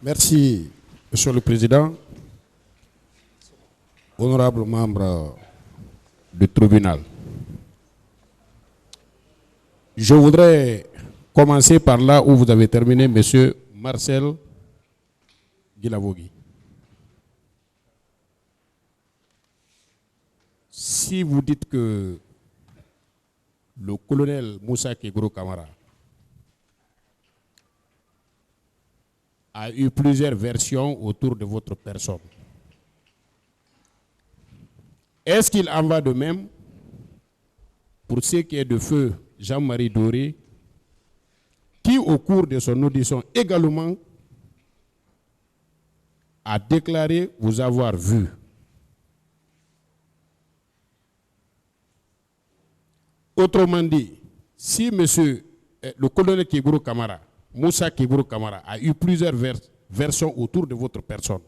Merci, Monsieur le Président. Honorables membres du tribunal. Je voudrais commencer par là où vous avez terminé, Monsieur Marcel Guilavogui. Si vous dites que le colonel Moussa Kégourou Kamara a eu plusieurs versions autour de votre personne, est-ce qu'il en va de même pour ce qui est de feu Jean-Marie Doré, qui au cours de son audition également a déclaré vous avoir vu? Autrement dit, si le colonel Kégourou Kamara, Moussa Kégourou Kamara, a eu plusieurs versions autour de votre personne,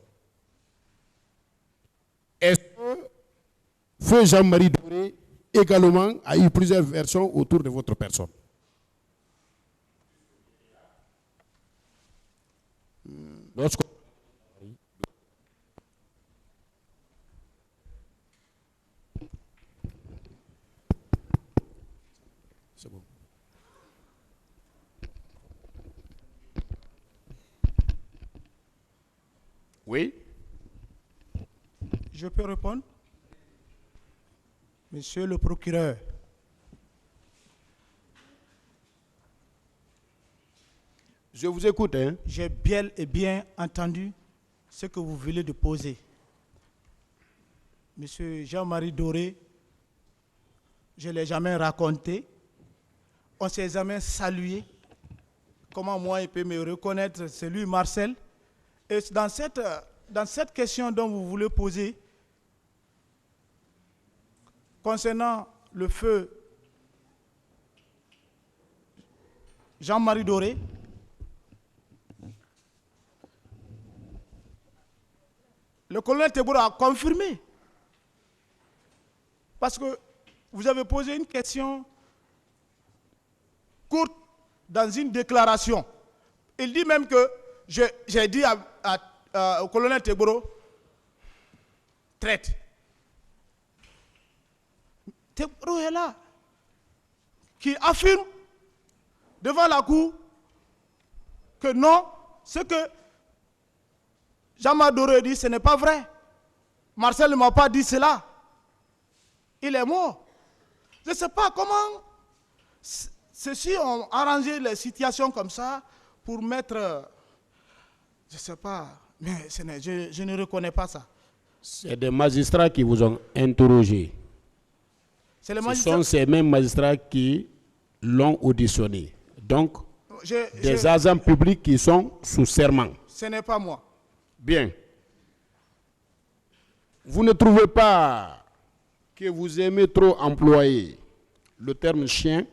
est-ce que feu Jean-Marie Doré également a eu plusieurs versions autour de votre personne? C'est bon. Oui. Je peux répondre? Monsieur le procureur, je vous écoute. J'ai bien et bien entendu ce que vous venez de poser. Monsieur Jean-Marie Doré, je ne l'ai jamais raconté. On ne s'est jamais salué. Comment moi, il peut me reconnaître? C'est lui, Marcel. Et dans cette question dont vous voulez poser, concernant le feu Jean-Marie Doré, le colonel Tégourou a confirmé. Parce que vous avez posé une question courte dans une déclaration. Il dit même que j'ai dit au colonel Tégourou, traite. Tégourou est là, qui affirme devant la cour que non, ce que Jean-Marie Doré dit, ce n'est pas vrai. Marcel ne m'a pas dit cela. Il est mort. Je ne sais pas comment ceux-ci ont arrangé les situations comme ça pour mettre, je ne sais pas, mais je ne reconnais pas ça. C'est des magistrats qui vous ont interrogé. Ce sont ces mêmes magistrats qui l'ont auditionné. Donc, des agents publics qui sont sous serment. Ce n'est pas moi. Bien. Vous ne trouvez pas que vous aimez trop employer le terme chien?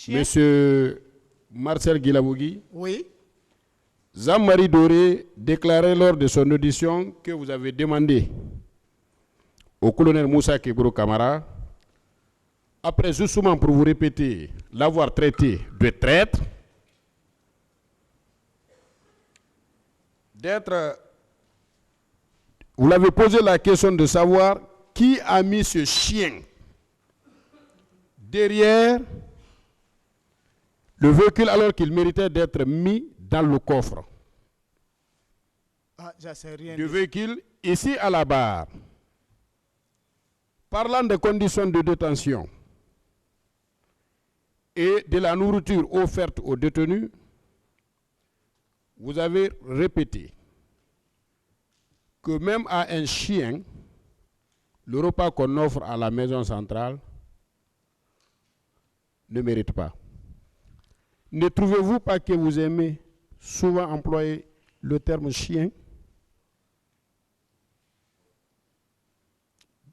Monsieur Marcel Guilavogui? Oui. Jean-Marie Doré déclarait lors de son audition que vous avez demandé au colonel Moussa Kégourou Kamara, après justement pour vous répéter, l'avoir traité de traître, vous l'avez posé la question de savoir qui a mis ce chien derrière le véhicule alors qu'il méritait d'être mis dans le coffre du véhicule ici à la barre. Parlant des conditions de détention et de la nourriture offerte aux détenus, vous avez répété que même à un chien, le repas qu'on offre à la maison centrale ne mérite pas. Ne trouvez-vous pas que vous aimez souvent employer le terme chien?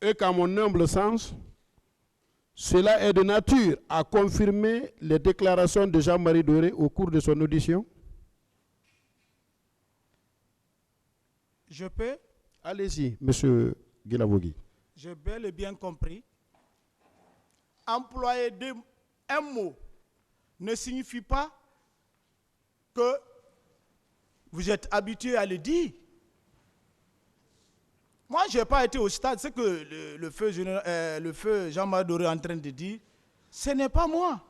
Et qu'à mon humble sens, cela est de nature à confirmer les déclarations de Jean-Marie Doré au cours de son audition? Je peux? Allez-y, monsieur Guilavogui. J'ai bel et bien compris. Employer un mot ne signifie pas que vous êtes habitué à le dire. Moi, je n'ai pas été au stade. Ce que le feu Jean-Marie Doré est en train de dire, ce n'est pas moi.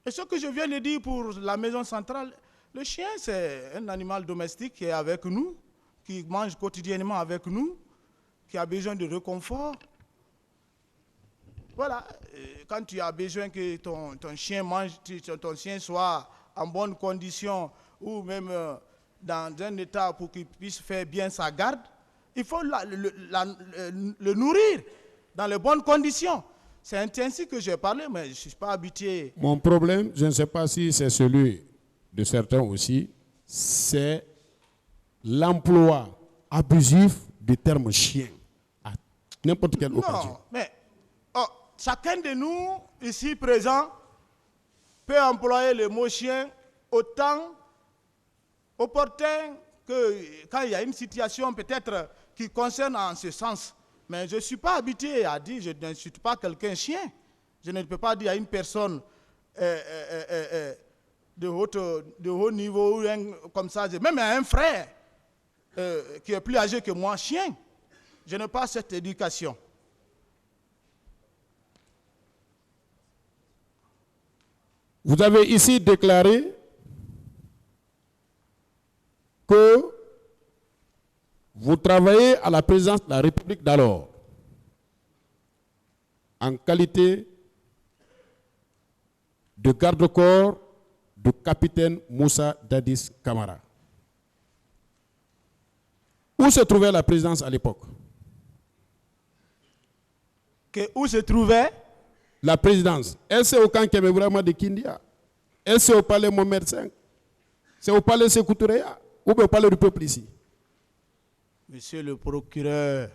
Et ce que je viens de dire pour la maison centrale, le chien, c'est un animal domestique qui est avec nous, qui mange quotidiennement avec nous, qui a besoin de réconfort. Voilà, quand tu as besoin que ton chien mange, ton chien soit en bonne condition ou même dans un état pour qu'il puisse faire bien sa garde, il faut le nourrir dans les bonnes conditions. C'est ainsi que j'ai parlé, mais je ne suis pas habitué. Mon problème, je ne sais pas si c'est celui de certains aussi, c'est l'emploi abusif du terme chien à n'importe quelle occasion. Non, mais chacun de nous, ici présents, peut employer le mot chien autant opportun que quand il y a une situation peut-être qui concerne en ce sens. Mais je ne suis pas habitué à dire, je n'insulte pas quelqu'un chien. Je ne peux pas dire à une personne de haut niveau, comme ça, même à un frère qui est plus âgé que moi, chien. Je n'ai pas cette éducation. Vous avez ici déclaré que vous travaillez à la présidence de la République d'alors en qualité de garde-corps du capitaine Moussa Dadis Camara. Où se trouvait la présidence à l'époque? Où se trouvait la présidence? Est-ce au camp Kemebrama de Kindia? Est-ce au palais Mohamed V? C'est au palais Sékou Touréa? Ou au palais du peuple ici? Monsieur le procureur,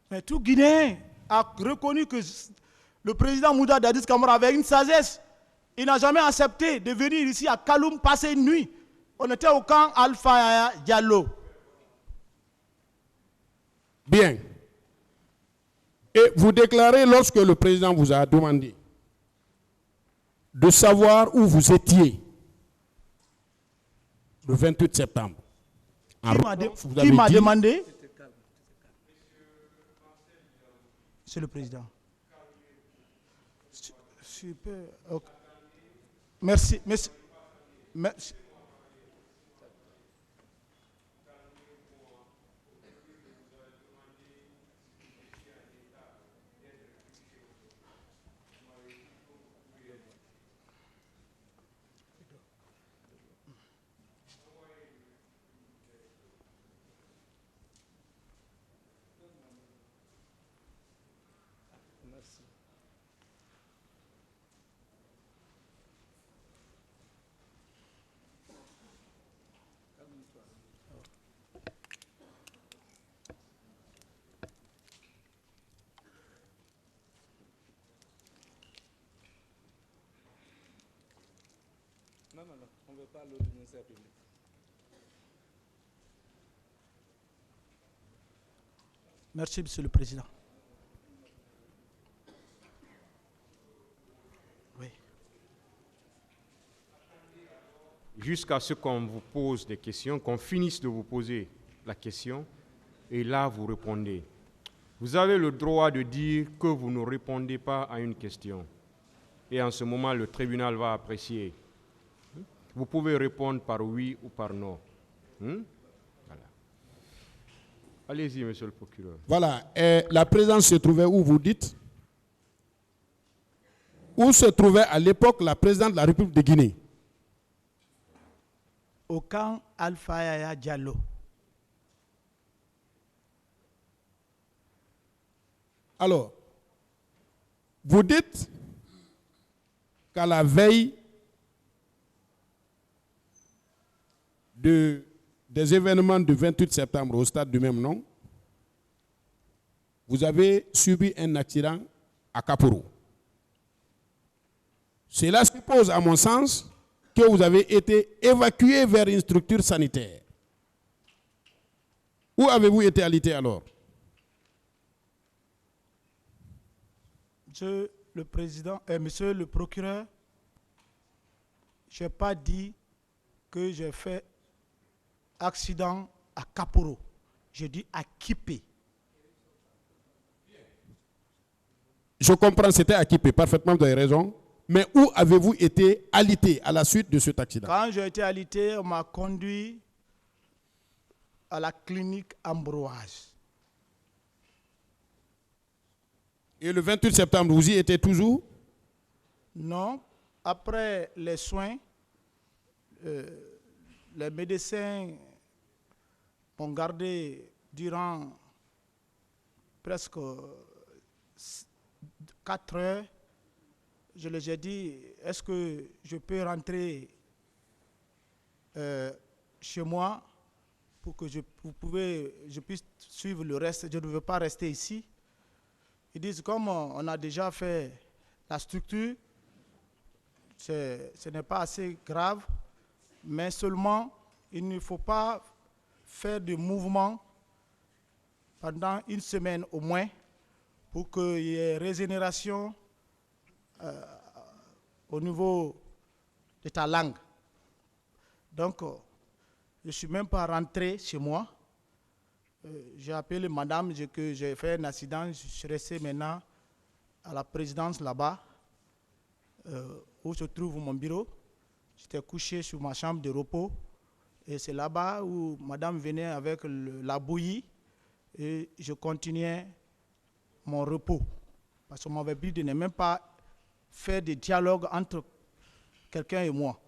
mais tout Guinéen a reconnu que le président Moussa Dadis Camara avait une sagesse. Il n'a jamais accepté de venir ici à Kaloum passer une nuit. On était au camp Alpha Yaya Diallo. Bien. Et vous déclarez, lorsque le président vous a demandé de savoir où vous étiez le 28 septembre. Qui m'a demandé? C'est le président. Super. Okay. Merci. Non, on ne veut pas l'audience publique. Merci, Monsieur le Président. Oui. Jusqu'à ce qu'on vous pose des questions, qu'on finisse de vous poser la question, et là vous répondez. Vous avez le droit de dire que vous ne répondez pas à une question. Et en ce moment, le tribunal va apprécier. Vous pouvez répondre par oui ou par non. Voilà. Allez-y, monsieur le procureur. Voilà. Et la présidence se trouvait où, vous dites? Où se trouvait à l'époque la présidente de la République de Guinée? Au camp Alpha Yaya Diallo. Alors, vous dites qu'à la veille des événements du 28 septembre au stade du même nom, vous avez subi un accident à Kaporo. Cela suppose, à mon sens, que vous avez été évacué vers une structure sanitaire. Où avez-vous été alité alors? Monsieur le Président, Monsieur le procureur, je n'ai pas dit que j'ai fait accident à Kaporo. Je dis à Kipé. Je comprends, c'était à Kipé, parfaitement, vous avez raison. Mais où avez-vous été alité à la suite de cet accident? Quand j'ai été alité, on m'a conduit à la clinique Ambroise. Et le 28 septembre, vous y étiez toujours? Non. Après les soins, les médecins m'ont gardé durant presque 4 heures. Je leur ai dit, est-ce que je peux rentrer chez moi pour que je puisse suivre le reste? Je ne veux pas rester ici. Ils disent, comme on a déjà fait la structure, ce n'est pas assez grave, mais seulement il ne faut pas faire de mouvement pendant 1 semaine au moins pour qu'il y ait régénération au niveau de ta langue. Donc, je ne suis même pas rentré chez moi. J'ai appelé madame que j'ai fait un accident. Je suis resté maintenant à la présidence là-bas, où se trouve mon bureau. J'étais couché sur ma chambre de repos. Et c'est là-bas où madame venait avec la bouillie. Et je continuais mon repos. Parce qu'on m'avait dit de ne même pas faire des dialogues entre quelqu'un et moi.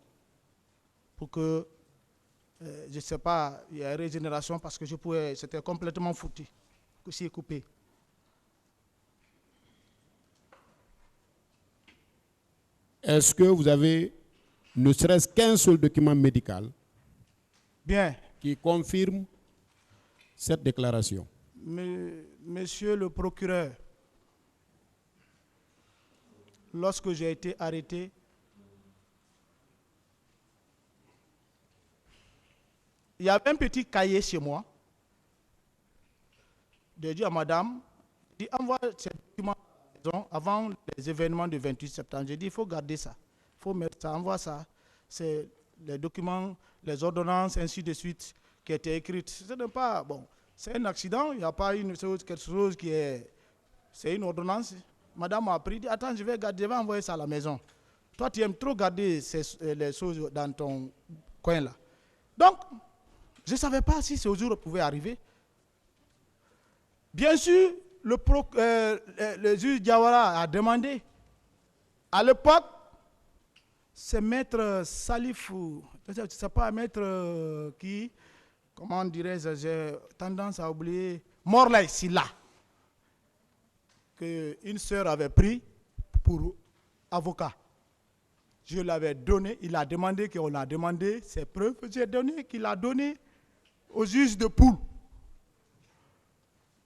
Pour que, je ne sais pas, il y a une régénération parce que c'était complètement foutu. C'est coupé. Est-ce que vous avez ne serait-ce qu'un seul document médical Bien. qui confirme cette déclaration? Monsieur le procureur, lorsque j'ai été arrêté, il y avait un petit cahier chez moi. J'ai dit à madame, envoie ces documents à la maison avant les événements du 28 septembre. J'ai dit, il faut garder ça. Il faut mettre ça, envoie ça. C'est les documents, les ordonnances, ainsi de suite, qui étaient écrites. Ce n'est pas, bon, c'est un accident, il n'y a pas quelque chose qui est... C'est une ordonnance. Madame m'a pris, dit, attends, je vais envoyer ça à la maison. Toi, tu aimes trop garder les choses dans ton coin là. Donc, je ne savais pas si ce jour pouvait arriver. Bien sûr, le juge Diawara a demandé. À l'époque, c'est maître Salifou, je ne sais pas, maître qui, comment dirais-je, j'ai tendance à oublier, Morlaï Silla, qu'une sœur avait pris pour avocat. Je l'avais donné, il a demandé qu'on a demandé ses preuves, j'ai donné qu'il a donné au juge de poule.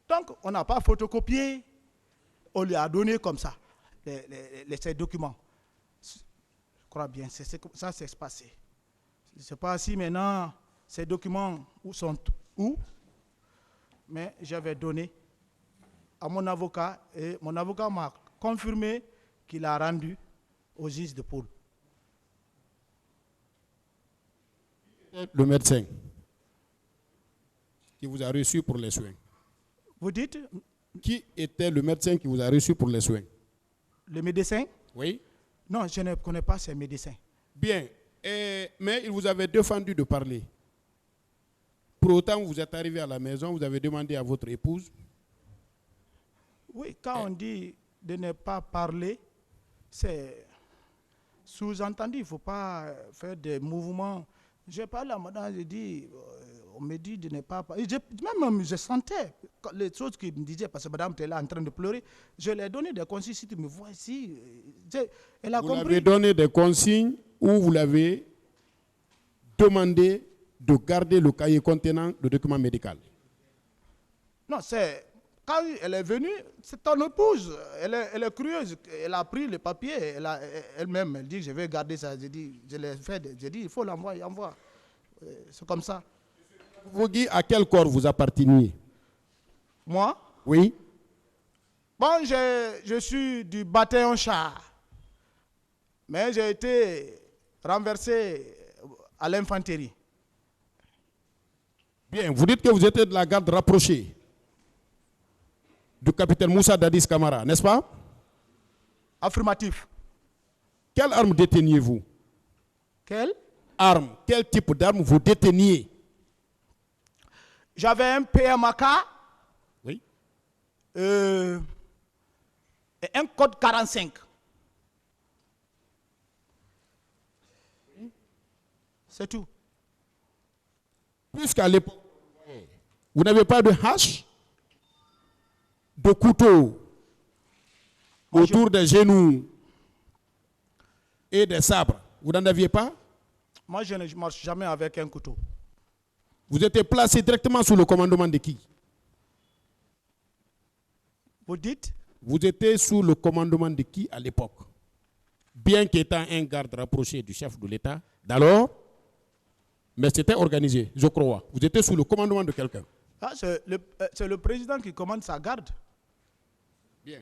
Donc, on n'a pas photocopié, on lui a donné comme ça, ces documents. Je crois bien, ça s'est passé. Je ne sais pas si maintenant, ces documents sont où, mais j'avais donné à mon avocat, et mon avocat m'a confirmé qu'il a rendu au juge de poule. Le médecin qui vous a reçu pour les soins. Vous dites? Qui était le médecin qui vous a reçu pour les soins? Le médecin? Oui. Non, je ne connais pas ces médecins. Bien, mais il vous avait défendu de parler. Pour autant, vous êtes arrivé à la maison, vous avez demandé à votre épouse. Oui, quand on dit de ne pas parler, c'est sous-entendu, il ne faut pas faire des mouvements. J'ai parlé à madame, j'ai dit, on me dit de ne pas parler. Même je sentais les choses qu'il me disait, parce que madame était là en train de pleurer. Je lui ai donné des consignes, si tu me vois ici. Elle a compris. Vous l'avez donné des consignes ou vous l'avez demandé de garder le cahier contenant le document médical? Non, c'est... Quand elle est venue, c'est ton épouse. Elle est curieuse. Elle a pris le papier. Elle-même, elle dit, je vais garder ça. J'ai dit, je l'ai fait. J'ai dit, il faut l'envoyer. Envoie. C'est comme ça. Vous dites à quel corps vous apparteniez? Moi? Oui. Bon, je suis du bataillon char. Mais j'ai été renversé à l'infanterie. Bien, vous dites que vous étiez de la garde rapprochée du capitaine Moussa Dadis Camara, n'est-ce pas? Affirmatif. Quelle arme déteniez-vous? Quelle? Arme. Quel type d'arme vous déteniez? J'avais un PMAK. Oui. Et un code 45. C'est tout. Puisqu'à l'époque, vous n'avez pas de hache, de couteau autour des genoux et des sabres, vous n'en aviez pas? Moi, je ne marche jamais avec un couteau. Vous étiez placé directement sous le commandement de qui? Vous dites? Vous étiez sous le commandement de qui à l'époque? Bien qu'étant un garde rapproché du chef de l'État, d'alors, mais c'était organisé, je crois. Vous étiez sous le commandement de quelqu'un. Ah, c'est le président qui commande sa garde. Bien.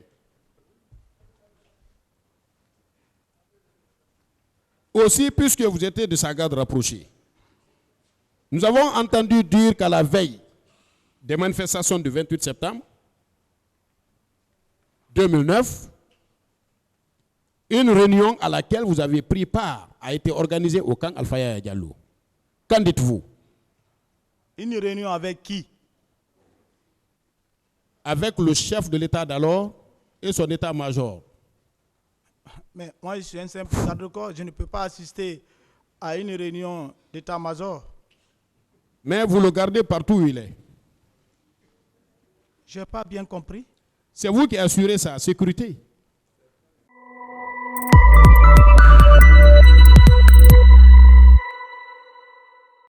Aussi, puisque vous étiez de sa garde rapprochée, nous avons entendu dire qu'à la veille des manifestations du 28 septembre 2009, une réunion à laquelle vous avez pris part a été organisée au camp Alpha Yaya Diallo. Qu'en dites-vous? Une réunion avec qui? Avec le chef de l'État d'alors et son état-major. Mais moi, je suis un simple garde de corps. Je ne peux pas assister à une réunion d'état-major. Mais vous le gardez partout où il est. Je n'ai pas bien compris. C'est vous qui assurez sa sécurité.